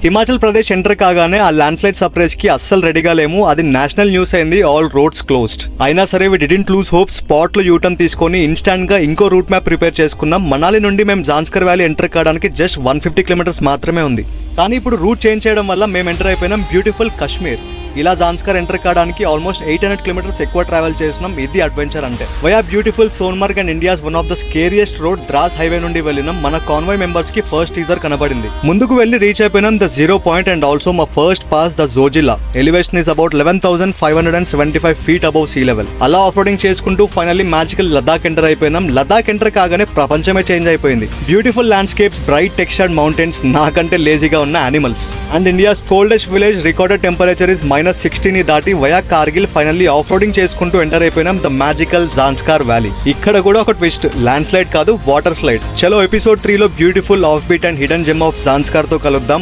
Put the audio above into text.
Himachal Pradesh enter కాగానే ఆ land slide surprise కి అస్సలు రెడీగా లేము. అది నేషనల్ న్యూస్ అయింది, ఆల్ రోడ్స్ క్లోజ్డ్. అయినా సరే వి డిడెంట్ లూజ్ హోప్. స్పాట్ లో యూటర్న్ తీసుకొని ఇన్స్టాంట్ గా ఇంకో రూట్ మ్యాప్ ప్రిపేర్ చేసుకున్నాం. మనాలి నుండి మేము జాన్స్కర్ వ్యాలీ ఎంటర్ కావడానికి జస్ట్ 150 కిలోమీటర్స్ మాత్రమే ఉంది. కానీ ఇప్పుడు రూట్ చేంజ్ చేయడం వల్ల మేము ఎంటర్ అయిపోయినాం బ్యూటిఫుల్ కశ్మీర్. ఇలా జాన్స్కర్ ఎంటర్ కావడానికి ఆల్మోస్ట్ 800 కిలోమీటర్స్ ఎక్కువ ట్రావెల్ చేసినాం. ఇది అడ్వెంచర్ అంటే. Via beautiful Sonmarg and India's one of the scariest road Drass highway నుండి వెళ్ళినాం. మన కాన్వాయ్ మెంబర్స్ కి ఫస్ట్ టీజర్ కనబడింది. ముందుకు వెళ్లి రీచ్ అయిపోయినాం the zero point and also మా first pass the Zojila. Elevation is about 11,575 feet above sea level. అలా ఆఫ్ రోడింగ్ చేసుకుంటూ ఫైనల్లీ మ్యాజికల్ లదాఖ్ ఎంటర్ అయిపోయినాం. లదాఖ్ ఎంటర్ కాగానే ప్రపంచమే చేంజ్ అయిపోయింది. Beautiful landscapes, bright textured mountains, నాకంటే లేజీగా ఉన్న animals. And India's coldest village recorded temperature is -60 ని దాటి via Kargil finally of roading చేసుకుంటూ ఎంటర్ అయిపోయినాం ద మ్యాజికల్ జాన్స్కర్ వ్యాలీ. ఇక్కడ కూడా ఒక ట్విస్ట్, ల్యాండ్ స్లైడ్ కాదు వాటర్ స్లైడ్. చలో ఎపిసోడ్ 3 లో beautiful off beat and hidden gem of Zanskar తో కలుద్దాం.